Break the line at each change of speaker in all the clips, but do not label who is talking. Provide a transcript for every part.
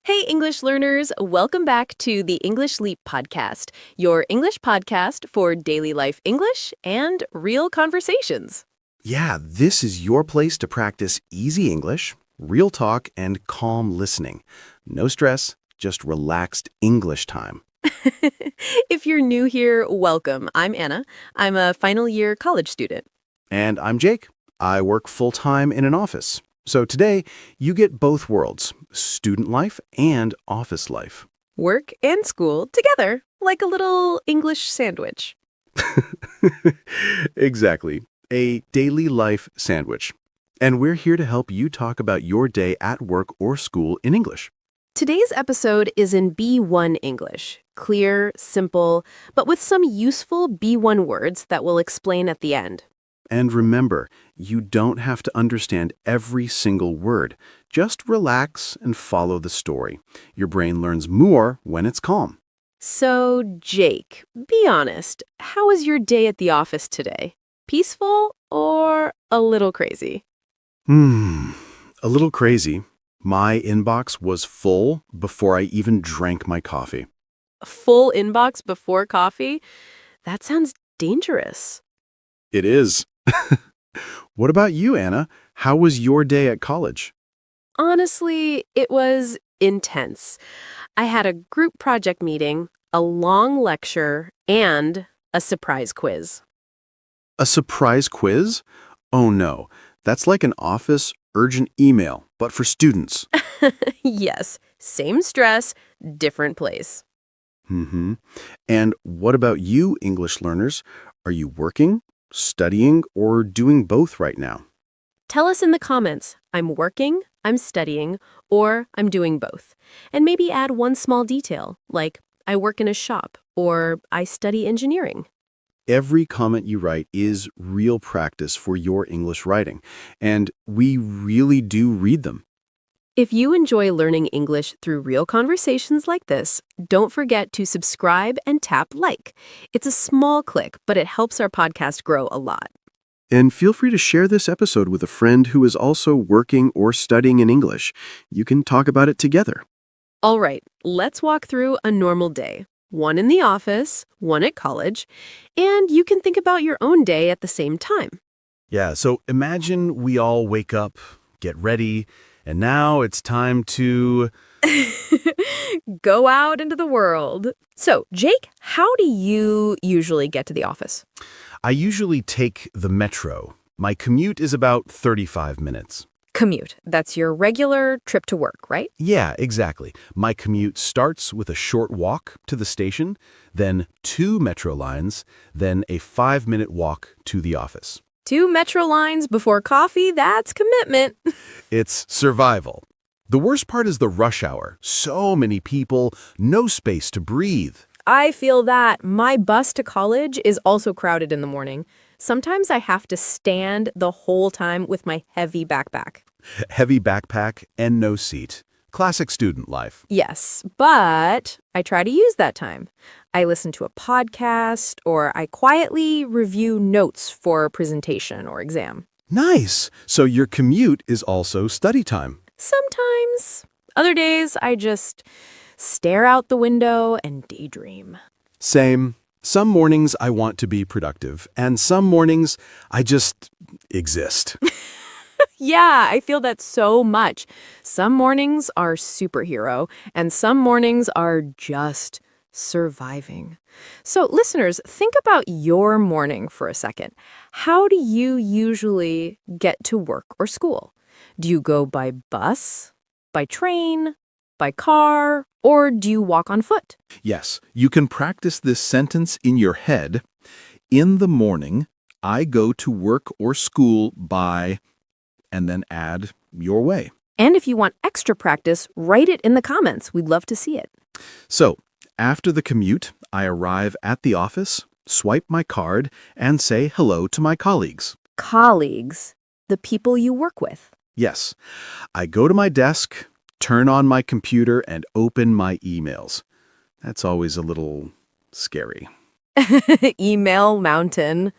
Hey, English learners, welcome back to the English Leap podcast, your English podcast for daily life English and real conversations.
Yeah, this is your place to practice easy English, real talk, and calm listening. No stress, just relaxed English time.
If you're new here, welcome. I'm Anna. I'm a final year college student.
And I'm Jake. I work full-time in an office. So today, you get both worlds, student life and office life.
Work and school together, like a little English sandwich.
Exactly. A daily life sandwich. And we're here to help you talk about your day at work or school in English.
Today's episode is in B1 English. Clear, simple, but with some useful B1 words that we'll explain at the end.
And remember, you don't have to understand every single word. Just relax and follow the story. Your brain learns more when it's calm.
So, Jake, be honest. How was your day at the office today? Peaceful or a little crazy?
A little crazy. My inbox was full before I even drank my coffee.
A full inbox before coffee? That sounds dangerous.
It is. What about you, Anna? How was your day at college?
Honestly, it was intense. I had a group project meeting, a long lecture, and a surprise quiz.
A surprise quiz? Oh no, that's like an office urgent email, but for students.
Yes, same stress, different place.
And what about you, English learners? Are you working, studying, or doing both right now?
Tell us in the comments, I'm working, I'm studying, or I'm doing both. And maybe add one small detail, like I work in a shop or I study engineering.
Every comment you write is real practice for your English writing, and we really do read them.
If you enjoy learning English through real conversations like this, don't forget to subscribe and tap like. It's a small click, but it helps our podcast grow a lot.
And feel free to share this episode with a friend who is also working or studying in English. You can talk about it together.
All right, let's walk through a normal day. One in the office, one at college, and you can think about your own day at the same time.
Yeah, so imagine we all wake up, get ready, and now it's time to...
Go out into the world. So, Jake, how do you usually get to the office?
I usually take the metro. My commute is about 35 minutes.
Commute. That's your regular trip to work, right?
Yeah, exactly. My commute starts with a short walk to the station, then 2 metro lines, then a 5-minute walk to the office.
2 metro lines before coffee, that's commitment.
It's survival. The worst part is the rush hour. So many people, no space to breathe.
I feel that. My bus to college is also crowded in the morning. Sometimes I have to stand the whole time with my heavy backpack.
Heavy backpack and no seat. Classic student life.
Yes, but I try to use that time. I listen to a podcast or I quietly review notes for a presentation or exam.
Nice. So your commute is also study time.
Sometimes. Other days, I just stare out the window and daydream.
Same. Some mornings I want to be productive, and some mornings I just exist.
Yeah, I feel that so much. Some mornings are superhero, and some mornings are just surviving. So, listeners, think about your morning for a second. How do you usually get to work or school? Do you go by bus, by train, by car, or do you walk on foot?
Yes, you can practice this sentence in your head. In the morning, I go to work or school by... and then add your way.
And if you want extra practice, write it in the comments. We'd love to see it.
So, after the commute, I arrive at the office, swipe my card, and say hello to my colleagues.
Colleagues, the people you work with.
Yes, I go to my desk, turn on my computer, and open my emails. That's always a little scary.
Email mountain.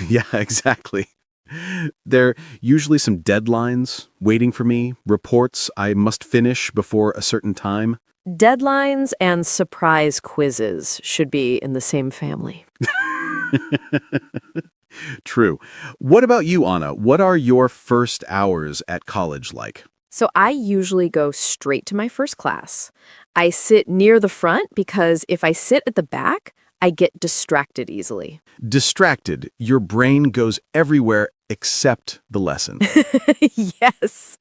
Yeah, exactly. There are usually some deadlines waiting for me, reports I must finish before a certain time.
Deadlines and surprise quizzes should be in the same family.
True. What about you, Anna? What are your first hours at college like?
So I usually go straight to my first class. I sit near the front because if I sit at the back, I get distracted easily.
Distracted, your brain goes everywhere except the lesson.
Yes.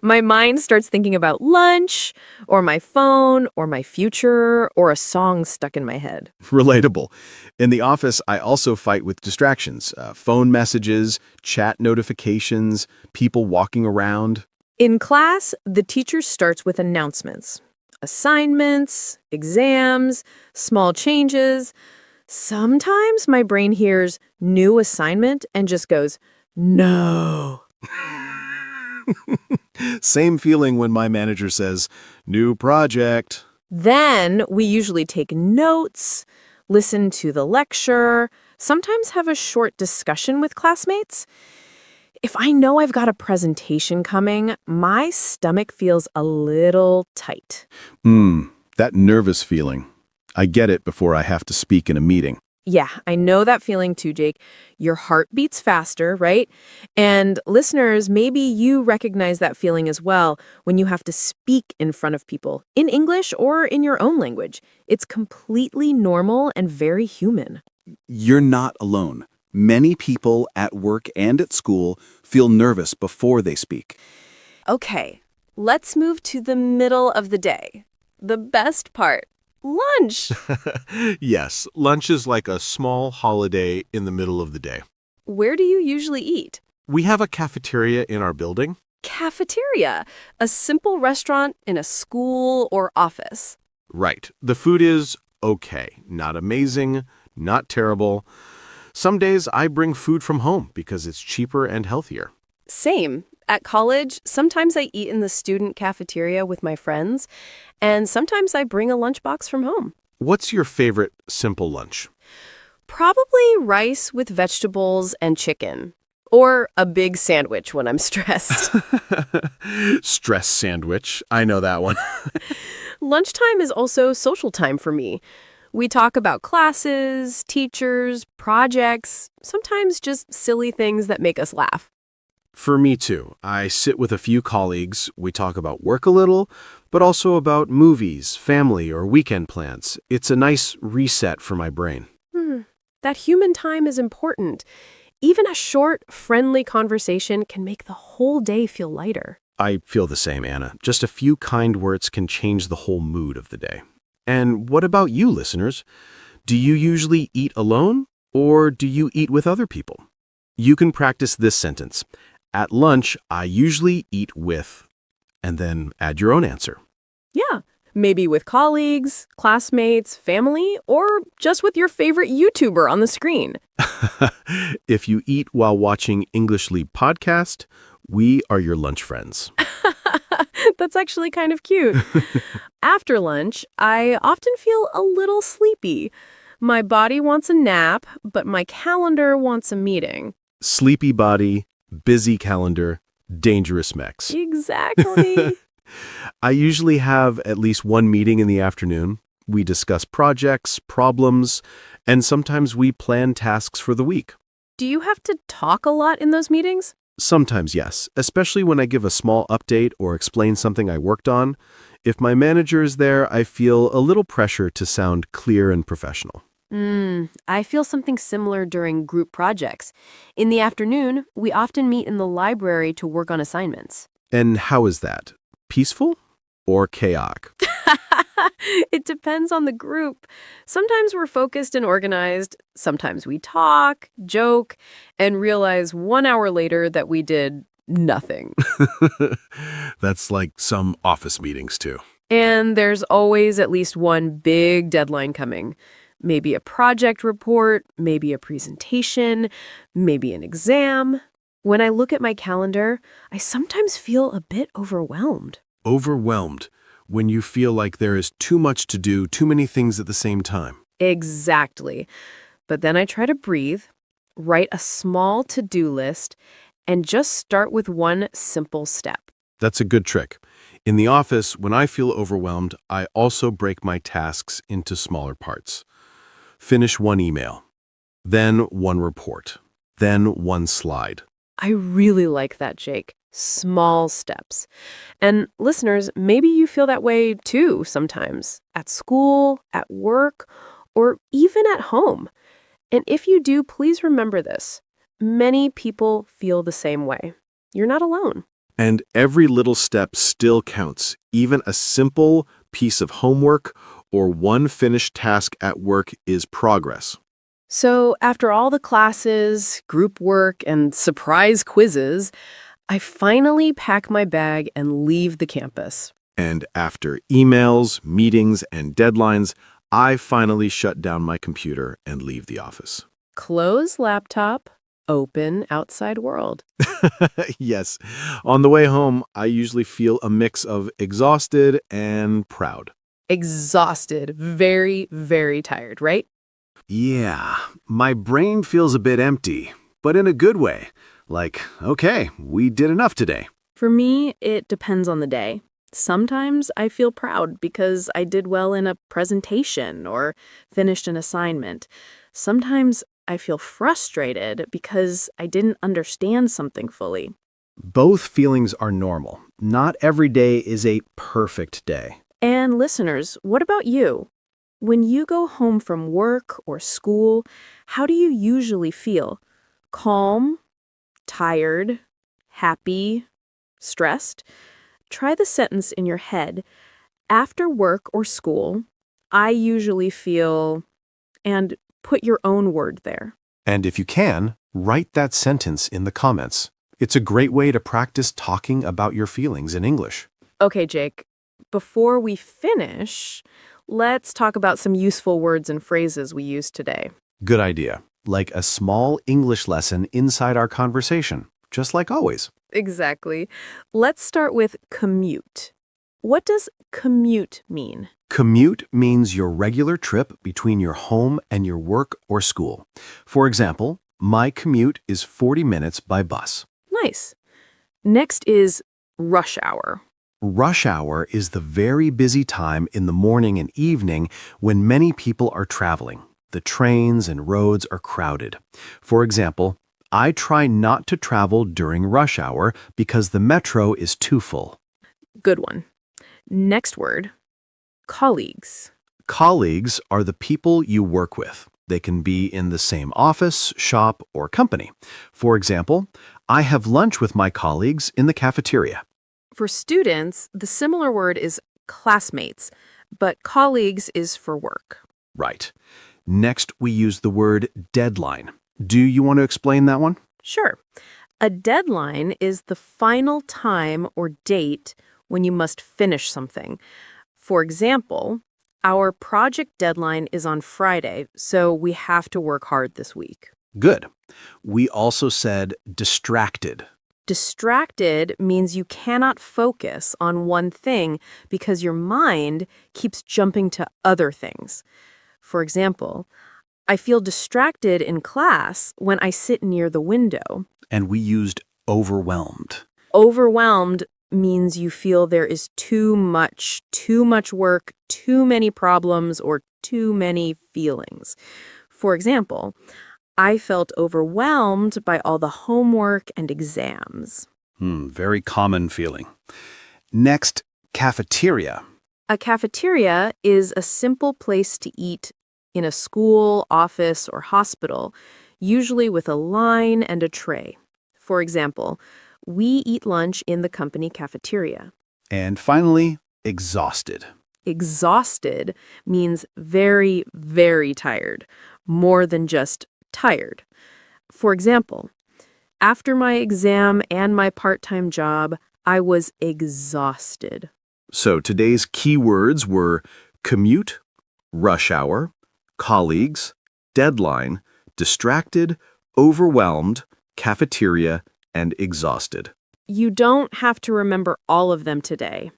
My mind starts thinking about lunch, or my phone, or my future, or a song stuck in my head.
Relatable. In the office, I also fight with distractions, phone messages, chat notifications, people walking around.
In class, the teacher starts with announcements, assignments, exams, small changes. Sometimes my brain hears new assignment and just goes, no.
Same feeling when my manager says, new project.
Then we usually take notes, listen to the lecture, sometimes have a short discussion with classmates. If I know I've got a presentation coming, my stomach feels a little tight.
That nervous feeling. I get it before I have to speak in a meeting.
Yeah, I know that feeling too, Jake. Your heart beats faster, right? And listeners, maybe you recognize that feeling as well when you have to speak in front of people, in English or in your own language. It's completely normal and very human.
You're not alone. Many people at work and at school feel nervous before they speak.
Okay, let's move to the middle of the day. The best part, lunch.
Yes, lunch is like a small holiday in the middle of the day.
Where do you usually eat?
We have a cafeteria in our building.
Cafeteria, a simple restaurant in a school or office.
Right. The food is okay. Not amazing, not terrible. Some days I bring food from home because it's cheaper and healthier.
Same. At college, sometimes I eat in the student cafeteria with my friends, and sometimes I bring a lunchbox from home.
What's your favorite simple lunch?
Probably rice with vegetables and chicken. Or a big sandwich when I'm stressed.
Stress sandwich. I know that one.
Lunchtime is also social time for me. We talk about classes, teachers, projects, sometimes just silly things that make us laugh.
For me too. I sit with a few colleagues. We talk about work a little, but also about movies, family, or weekend plans. It's a nice reset for my brain.
That human time is important. Even a short, friendly conversation can make the whole day feel lighter.
I feel the same, Anna. Just a few kind words can change the whole mood of the day. And what about you, listeners? Do you usually eat alone, or do you eat with other people? You can practice this sentence. At lunch, I usually eat with, and then add your own answer.
Yeah, maybe with colleagues, classmates, family, or just with your favorite YouTuber on the screen.
If you eat while watching English Leap podcast, we are your lunch friends.
That's actually kind of cute. After lunch, I often feel a little sleepy. My body wants a nap, but my calendar wants a meeting.
Sleepy body, busy calendar, dangerous mix.
Exactly.
I usually have at least one meeting in the afternoon. We discuss projects, problems, and sometimes we plan tasks for the week.
Do you have to talk a lot in those meetings?
Sometimes, yes, especially when I give a small update or explain something I worked on. If my manager is there, I feel a little pressure to sound clear and professional.
I feel something similar during group projects. In the afternoon, we often meet in the library to work on assignments.
And how is that? Peaceful or chaotic?
It depends on the group. Sometimes we're focused and organized. Sometimes we talk, joke, and realize 1 hour later that we did nothing.
That's like some office meetings, too.
And there's always at least one big deadline coming. Maybe a project report, maybe a presentation, maybe an exam. When I look at my calendar, I sometimes feel a bit overwhelmed.
Overwhelmed, when you feel like there is too much to do, too many things at the same time.
Exactly. But then I try to breathe. Write a small to-do list and just start with one simple step.
That's a good trick. In the office, when I feel overwhelmed, I also break my tasks into smaller parts. Finish one email, then one report, then one slide.
I really like that, Jake. Small steps. And listeners, maybe you feel that way too sometimes, at school, at work, or even at home. And if you do, please remember this. Many people feel the same way. You're not alone.
And every little step still counts. Even a simple piece of homework or one finished task at work is progress.
So, after all the classes, group work, and surprise quizzes, I finally pack my bag and leave the campus.
And after emails, meetings, and deadlines, I finally shut down my computer and leave the office.
Close laptop, open outside world.
Yes. On the way home, I usually feel a mix of exhausted and proud.
Exhausted, very, very tired, right?
Yeah, my brain feels a bit empty, but in a good way. Like, okay, we did enough today.
For me, it depends on the day. Sometimes I feel proud because I did well in a presentation or finished an assignment. Sometimes I feel frustrated because I didn't understand something fully.
Both feelings are normal. Not every day is a perfect day.
And listeners, what about you? When you go home from work or school, how do you usually feel? Calm, tired, happy, stressed? Try the sentence in your head. After work or school, I usually feel, and put your own word there.
And if you can, write that sentence in the comments. It's a great way to practice talking about your feelings in English.
Okay, Jake, before we finish, let's talk about some useful words and phrases we used today.
Good idea. Like a small English lesson inside our conversation, just like always.
Exactly. Let's start with commute. What does commute mean?
Commute means your regular trip between your home and your work or school. For example, my commute is 40 minutes by bus.
Nice. Next is rush hour.
Rush hour is the very busy time in the morning and evening when many people are traveling. The trains and roads are crowded. For example, I try not to travel during rush hour because the metro is too full.
Good one. Next word, colleagues.
Colleagues are the people you work with. They can be in the same office, shop, or company. For example, I have lunch with my colleagues in the cafeteria.
For students, the similar word is classmates, but colleagues is for work.
Right. Next, we use the word deadline. Do you want to explain that one?
Sure. A deadline is the final time or date when you must finish something. For example, our project deadline is on Friday, so we have to work hard this week.
Good. We also said distracted.
Distracted means you cannot focus on one thing because your mind keeps jumping to other things. For example, I feel distracted in class when I sit near the window.
And we used overwhelmed.
Overwhelmed means you feel there is too much work, too many problems, or too many feelings. For example, I felt overwhelmed by all the homework and exams.
Very common feeling. Next, cafeteria.
A cafeteria is a simple place to eat in a school, office, or hospital, usually with a line and a tray. For example, we eat lunch in the company cafeteria.
And finally, exhausted.
Exhausted means very, very tired, more than just tired. For example, after my exam and my part-time job, I was exhausted.
So today's key words were commute, rush hour, colleagues, deadline, distracted, overwhelmed, cafeteria, and exhausted.
You don't have to remember all of them today.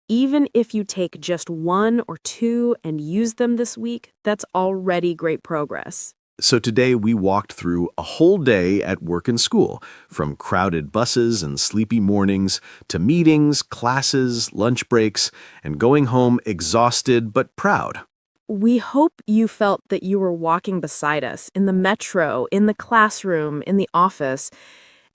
Even if you take just one or two and use them this week, that's already great progress.
So today we walked through a whole day at work and school, from crowded buses and sleepy mornings to meetings, classes, lunch breaks, and going home exhausted but proud.
We hope you felt that you were walking beside us in the metro, in the classroom, in the office,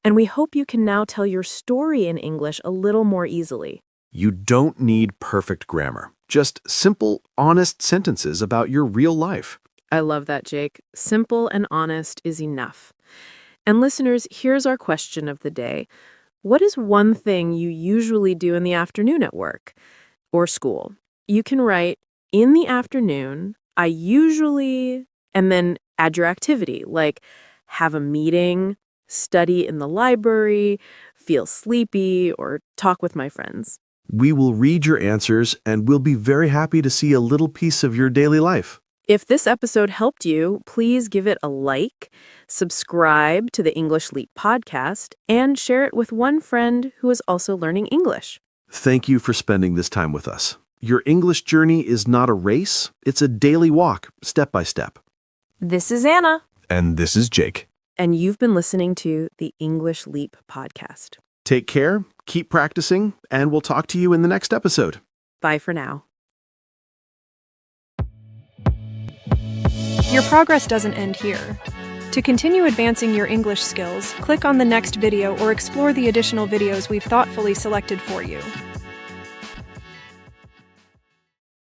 and we hope you can now tell your story in English a little more easily.
You don't need perfect grammar, just simple, honest sentences about your real life.
I love that, Jake. Simple and honest is enough. And listeners, here's our question of the day. What is one thing you usually do in the afternoon at work or school? You can write, in the afternoon, I usually, and then add your activity, like have a meeting, study in the library, feel sleepy, or talk with my friends.
We will read your answers and we'll be very happy to see a little piece of your daily life.
If this episode helped you, please give it a like, subscribe to the English Leap podcast, and share it with one friend who is also learning English.
Thank you for spending this time with us. Your English journey is not a race, it's a daily walk, step by step.
This is Anna,
And this is Jake.
and you've been listening to the English Leap podcast.
Take care, keep practicing, and we'll talk to you in the next episode.
Bye for now.
Your progress doesn't end here. To continue advancing your English skills, click on the next video or explore the additional videos we've thoughtfully selected for you.